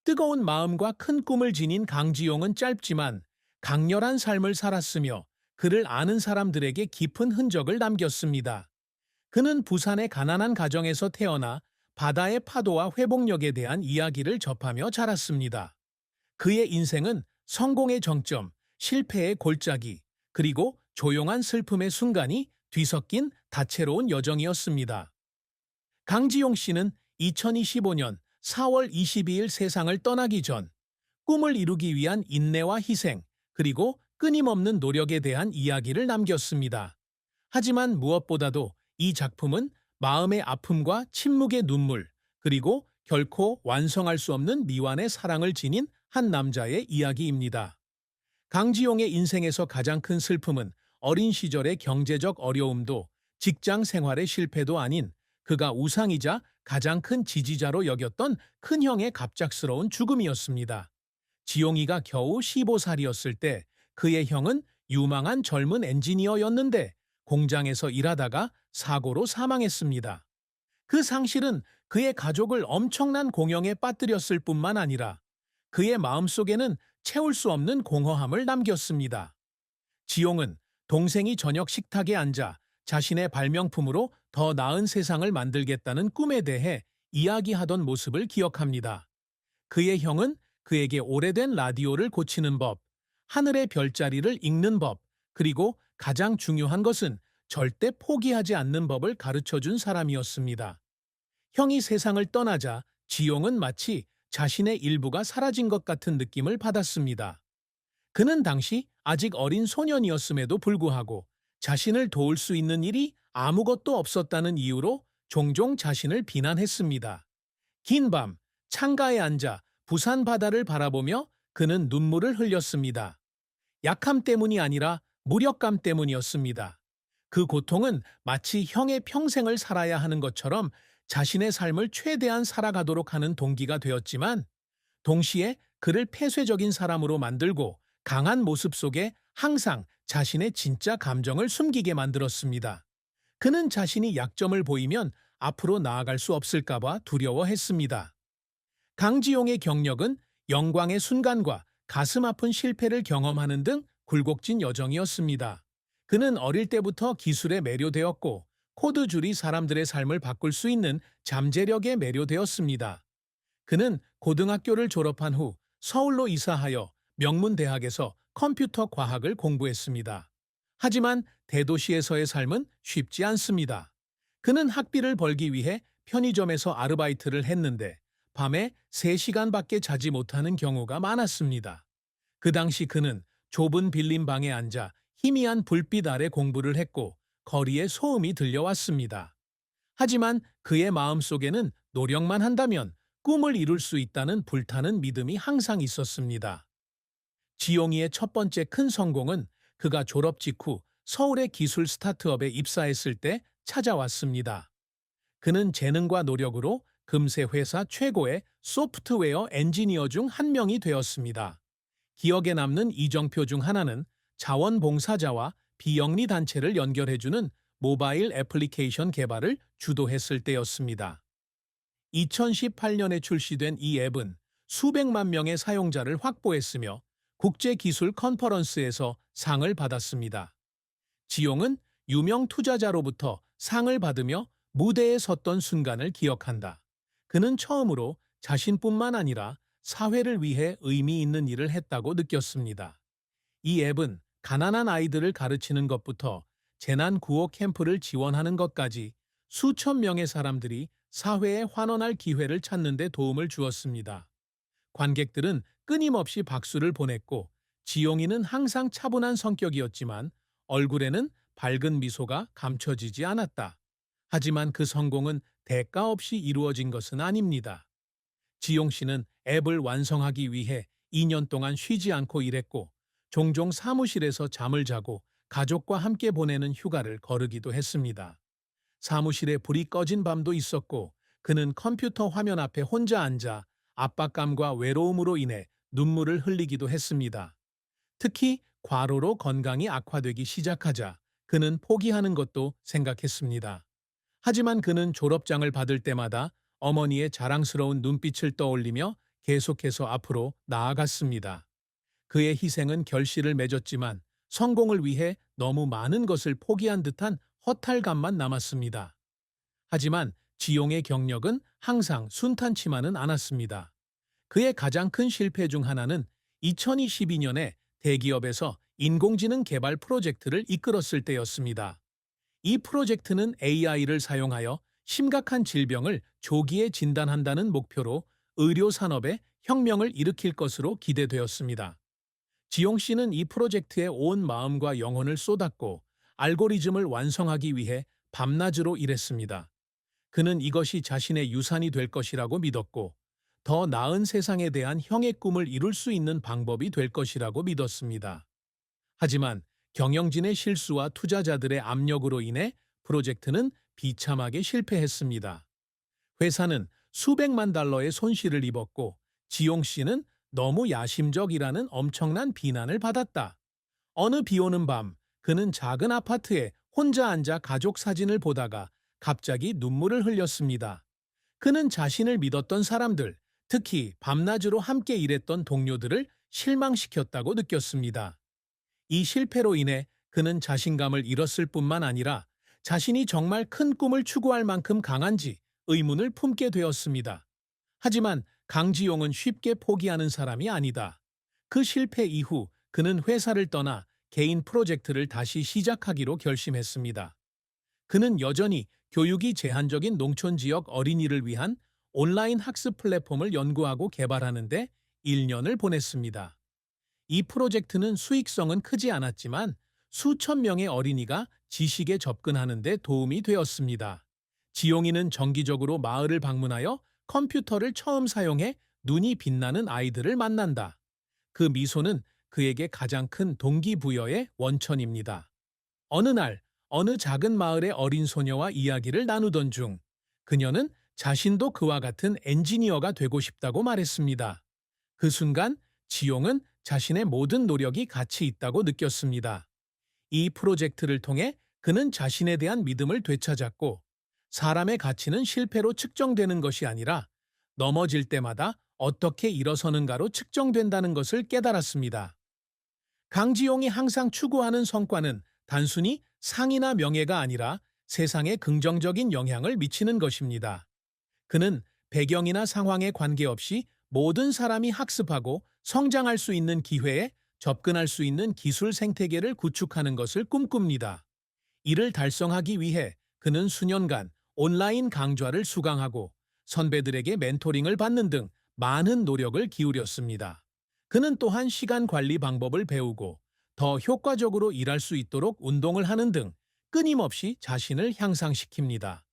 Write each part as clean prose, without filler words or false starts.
뜨거운 마음과 큰 꿈을 지닌 강지용은 짧지만 강렬한 삶을 살았으며 그를 아는 사람들에게 깊은 흔적을 남겼습니다. 그는 부산의 가난한 가정에서 태어나 바다의 파도와 회복력에 대한 이야기를 접하며 자랐습니다. 그의 인생은 성공의 정점, 실패의 골짜기, 그리고 조용한 슬픔의 순간이 뒤섞인 다채로운 여정이었습니다. 강지용 씨는 2025년 4월 22일 세상을 떠나기 전 꿈을 이루기 위한 인내와 희생, 그리고 끊임없는 노력에 대한 이야기를 남겼습니다. 하지만 무엇보다도 이 작품은 마음의 아픔과 침묵의 눈물, 그리고 결코 완성할 수 없는 미완의 사랑을 지닌 한 남자의 이야기입니다. 강지용의 인생에서 가장 큰 슬픔은 어린 시절의 경제적 어려움도 직장 생활의 실패도 아닌 그가 우상이자 가장 큰 지지자로 여겼던 큰형의 갑작스러운 죽음이었습니다. 지용이가 겨우 15살이었을 때 그의 형은 유망한 젊은 엔지니어였는데 공장에서 일하다가 사고로 사망했습니다. 그 상실은 그의 가족을 엄청난 공영에 빠뜨렸을 뿐만 아니라 그의 마음속에는 채울 수 없는 공허함을 남겼습니다. 지용은 동생이 저녁 식탁에 앉아 자신의 발명품으로 더 나은 세상을 만들겠다는 꿈에 대해 이야기하던 모습을 기억합니다. 그의 형은 그에게 오래된 라디오를 고치는 법, 하늘의 별자리를 읽는 법, 그리고 가장 중요한 것은 절대 포기하지 않는 법을 가르쳐 준 사람이었습니다. 형이 세상을 떠나자 지용은 마치 자신의 일부가 사라진 것 같은 느낌을 받았습니다. 그는 당시 아직 어린 소년이었음에도 불구하고 자신을 도울 수 있는 일이 아무것도 없었다는 이유로 종종 자신을 비난했습니다. 긴 밤, 창가에 앉아 부산 바다를 바라보며 그는 눈물을 흘렸습니다. 약함 때문이 아니라 무력감 때문이었습니다. 그 고통은 마치 형의 평생을 살아야 하는 것처럼 자신의 삶을 최대한 살아가도록 하는 동기가 되었지만 동시에 그를 폐쇄적인 사람으로 만들고 강한 모습 속에 항상 자신의 진짜 감정을 숨기게 만들었습니다. 그는 자신이 약점을 보이면 앞으로 나아갈 수 없을까봐 두려워했습니다. 강지용의 경력은 영광의 순간과 가슴 아픈 실패를 경험하는 등 굴곡진 여정이었습니다. 그는 어릴 때부터 기술에 매료되었고 코드줄이 사람들의 삶을 바꿀 수 있는 잠재력에 매료되었습니다. 그는 고등학교를 졸업한 후 서울로 이사하여 명문대학에서 컴퓨터 과학을 공부했습니다. 하지만 대도시에서의 삶은 쉽지 않습니다. 그는 학비를 벌기 위해 편의점에서 아르바이트를 했는데 밤에 3시간밖에 자지 못하는 경우가 많았습니다. 그 당시 그는 좁은 빌린 방에 앉아 희미한 불빛 아래 공부를 했고 거리에 소음이 들려왔습니다. 하지만 그의 마음속에는 노력만 한다면 꿈을 이룰 수 있다는 불타는 믿음이 항상 있었습니다. 지용이의 첫 번째 큰 성공은 그가 졸업 직후 서울의 기술 스타트업에 입사했을 때 찾아왔습니다. 그는 재능과 노력으로 금세 회사 최고의 소프트웨어 엔지니어 중 한 명이 되었습니다. 기억에 남는 이정표 중 하나는 자원봉사자와 비영리 단체를 연결해주는 모바일 애플리케이션 개발을 주도했을 때였습니다. 2018년에 출시된 이 앱은 수백만 명의 사용자를 확보했으며 국제기술 컨퍼런스에서 상을 받았습니다. 지용은 유명 투자자로부터 상을 받으며 무대에 섰던 순간을 기억한다. 그는 처음으로 자신뿐만 아니라 사회를 위해 의미 있는 일을 했다고 느꼈습니다. 이 앱은 가난한 아이들을 가르치는 것부터 재난 구호 캠프를 지원하는 것까지 수천 명의 사람들이 사회에 환원할 기회를 찾는 데 도움을 주었습니다. 관객들은 끊임없이 박수를 보냈고 지용이는 항상 차분한 성격이었지만 얼굴에는 밝은 미소가 감춰지지 않았다. 하지만 그 성공은 대가 없이 이루어진 것은 아닙니다. 지용 씨는 앱을 완성하기 위해 2년 동안 쉬지 않고 일했고 종종 사무실에서 잠을 자고 가족과 함께 보내는 휴가를 거르기도 했습니다. 사무실에 불이 꺼진 밤도 있었고 그는 컴퓨터 화면 앞에 혼자 앉아 압박감과 외로움으로 인해 눈물을 흘리기도 했습니다. 특히 과로로 건강이 악화되기 시작하자 그는 포기하는 것도 생각했습니다. 하지만 그는 졸업장을 받을 때마다 어머니의 자랑스러운 눈빛을 떠올리며 계속해서 앞으로 나아갔습니다. 그의 희생은 결실을 맺었지만 성공을 위해 너무 많은 것을 포기한 듯한 허탈감만 남았습니다. 하지만 지용의 경력은 항상 순탄치만은 않았습니다. 그의 가장 큰 실패 중 하나는 2022년에 대기업에서 인공지능 개발 프로젝트를 이끌었을 때였습니다. 이 프로젝트는 AI를 사용하여 심각한 질병을 조기에 진단한다는 목표로 의료 산업에 혁명을 일으킬 것으로 기대되었습니다. 지용 씨는 이 프로젝트에 온 마음과 영혼을 쏟았고 알고리즘을 완성하기 위해 밤낮으로 일했습니다. 그는 이것이 자신의 유산이 될 것이라고 믿었고 더 나은 세상에 대한 형의 꿈을 이룰 수 있는 방법이 될 것이라고 믿었습니다. 하지만 경영진의 실수와 투자자들의 압력으로 인해 프로젝트는 비참하게 실패했습니다. 회사는 수백만 달러의 손실을 입었고 지용 씨는 너무 야심적이라는 엄청난 비난을 받았다. 어느 비 오는 밤, 그는 작은 아파트에 혼자 앉아 가족 사진을 보다가 갑자기 눈물을 흘렸습니다. 그는 자신을 믿었던 사람들, 특히 밤낮으로 함께 일했던 동료들을 실망시켰다고 느꼈습니다. 이 실패로 인해 그는 자신감을 잃었을 뿐만 아니라 자신이 정말 큰 꿈을 추구할 만큼 강한지 의문을 품게 되었습니다. 하지만 강지용은 쉽게 포기하는 사람이 아니다. 그 실패 이후 그는 회사를 떠나 개인 프로젝트를 다시 시작하기로 결심했습니다. 그는 여전히 교육이 제한적인 농촌 지역 어린이를 위한 온라인 학습 플랫폼을 연구하고 개발하는데 1년을 보냈습니다. 이 프로젝트는 수익성은 크지 않았지만 수천 명의 어린이가 지식에 접근하는 데 도움이 되었습니다. 지용이는 정기적으로 마을을 방문하여 컴퓨터를 처음 사용해 눈이 빛나는 아이들을 만난다. 그 미소는 그에게 가장 큰 동기부여의 원천입니다. 어느 날, 어느 작은 마을의 어린 소녀와 이야기를 나누던 중, 그녀는 자신도 그와 같은 엔지니어가 되고 싶다고 말했습니다. 그 순간 지용은 자신의 모든 노력이 가치 있다고 느꼈습니다. 이 프로젝트를 통해 그는 자신에 대한 믿음을 되찾았고, 사람의 가치는 실패로 측정되는 것이 아니라 넘어질 때마다 어떻게 일어서는가로 측정된다는 것을 깨달았습니다. 강지용이 항상 추구하는 성과는 단순히 상이나 명예가 아니라 세상에 긍정적인 영향을 미치는 것입니다. 그는 배경이나 상황에 관계없이 모든 사람이 학습하고 성장할 수 있는 기회에 접근할 수 있는 기술 생태계를 구축하는 것을 꿈꿉니다. 이를 달성하기 위해 그는 수년간 온라인 강좌를 수강하고 선배들에게 멘토링을 받는 등 많은 노력을 기울였습니다. 그는 또한 시간 관리 방법을 배우고 더 효과적으로 일할 수 있도록 운동을 하는 등 끊임없이 자신을 향상시킵니다.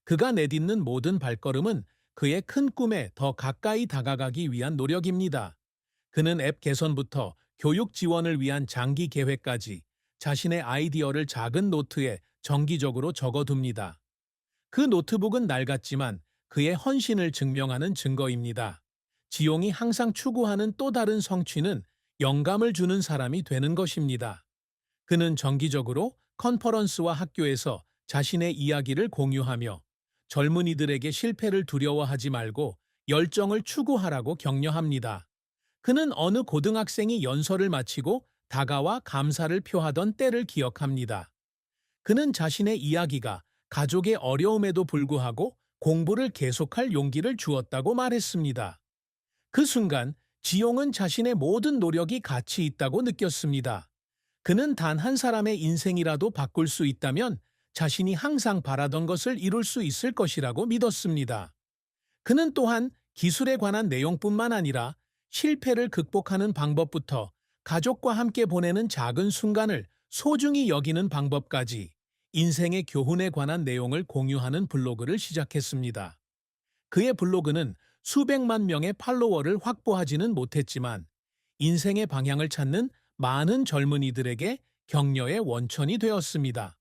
그가 내딛는 모든 발걸음은 그의 큰 꿈에 더 가까이 다가가기 위한 노력입니다. 그는 앱 개선부터 교육 지원을 위한 장기 계획까지 자신의 아이디어를 작은 노트에 정기적으로 적어둡니다. 그 노트북은 낡았지만 그의 헌신을 증명하는 증거입니다. 지용이 항상 추구하는 또 다른 성취는 영감을 주는 사람이 되는 것입니다. 그는 정기적으로 컨퍼런스와 학교에서 자신의 이야기를 공유하며 젊은이들에게 실패를 두려워하지 말고 열정을 추구하라고 격려합니다. 그는 어느 고등학생이 연설을 마치고 다가와 감사를 표하던 때를 기억합니다. 그는 자신의 이야기가 가족의 어려움에도 불구하고 공부를 계속할 용기를 주었다고 말했습니다. 그 순간 지용은 자신의 모든 노력이 가치 있다고 느꼈습니다. 그는 단 한 사람의 인생이라도 바꿀 수 있다면 자신이 항상 바라던 것을 이룰 수 있을 것이라고 믿었습니다. 그는 또한 기술에 관한 내용뿐만 아니라 실패를 극복하는 방법부터 가족과 함께 보내는 작은 순간을 소중히 여기는 방법까지 인생의 교훈에 관한 내용을 공유하는 블로그를 시작했습니다. 그의 블로그는 수백만 명의 팔로워를 확보하지는 못했지만 인생의 방향을 찾는 많은 젊은이들에게 격려의 원천이 되었습니다.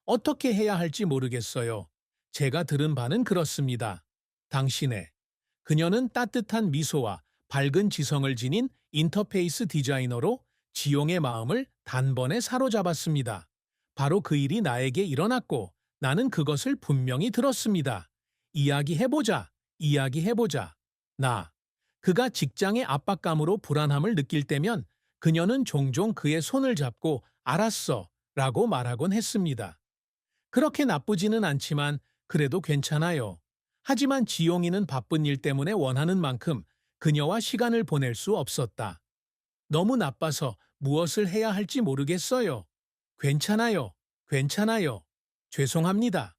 어떻게 해야 할지 모르겠어요. 제가 들은 바는 그렇습니다. 당신의. 그녀는 따뜻한 미소와 밝은 지성을 지닌 인터페이스 디자이너로 지용의 마음을 단번에 사로잡았습니다. 바로 그 일이 나에게 일어났고 나는 그것을 분명히 들었습니다. 이야기해보자. 이야기해보자. 나. 그가 직장의 압박감으로 불안함을 느낄 때면 그녀는 종종 그의 손을 잡고 알았어 라고 말하곤 했습니다. 그렇게 나쁘지는 않지만 그래도 괜찮아요. 하지만 지용이는 바쁜 일 때문에 원하는 만큼 그녀와 시간을 보낼 수 없었다. 너무 나빠서 무엇을 해야 할지 모르겠어요. 괜찮아요. 괜찮아요. 죄송합니다.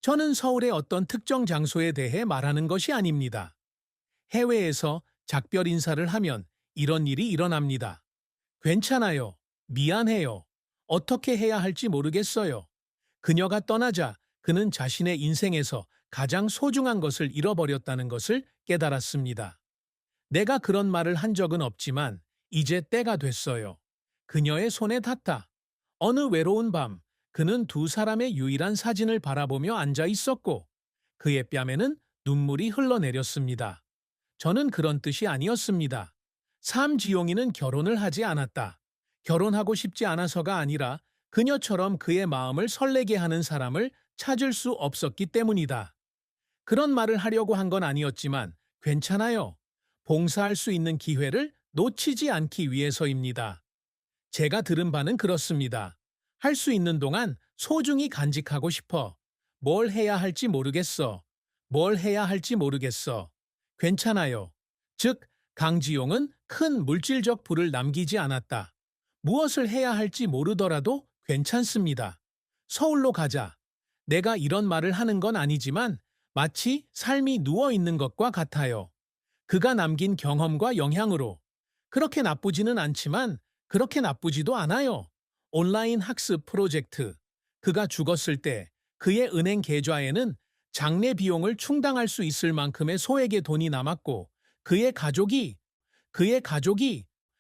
저는 서울의 어떤 특정 장소에 대해 말하는 것이 아닙니다. 해외에서 작별 인사를 하면 이런 일이 일어납니다. 괜찮아요. 미안해요. 어떻게 해야 할지 모르겠어요. 그녀가 떠나자 그는 자신의 인생에서 가장 소중한 것을 잃어버렸다는 것을 깨달았습니다. 내가 그런 말을 한 적은 없지만 이제 때가 됐어요. 그녀의 손에 닿다. 어느 외로운 밤, 그는 두 사람의 유일한 사진을 바라보며 앉아 있었고 그의 뺨에는 눈물이 흘러내렸습니다. 저는 그런 뜻이 아니었습니다. 삼지용이는 결혼을 하지 않았다. 결혼하고 싶지 않아서가 아니라 그녀처럼 그의 마음을 설레게 하는 사람을 찾을 수 없었기 때문이다. 그런 말을 하려고 한 건 아니었지만 괜찮아요. 봉사할 수 있는 기회를 놓치지 않기 위해서입니다. 제가 들은 바는 그렇습니다. 할 수 있는 동안 소중히 간직하고 싶어. 뭘 해야 할지 모르겠어. 뭘 해야 할지 모르겠어. 괜찮아요. 즉, 강지용은 큰 물질적 부를 남기지 않았다. 무엇을 해야 할지 모르더라도 괜찮습니다. 서울로 가자. 내가 이런 말을 하는 건 아니지만 마치 삶이 누워 있는 것과 같아요. 그가 남긴 경험과 영향으로. 그렇게 나쁘지는 않지만 그렇게 나쁘지도 않아요. 온라인 학습 프로젝트. 그가 죽었을 때 그의 은행 계좌에는 장례 비용을 충당할 수 있을 만큼의 소액의 돈이 남았고 그의 가족이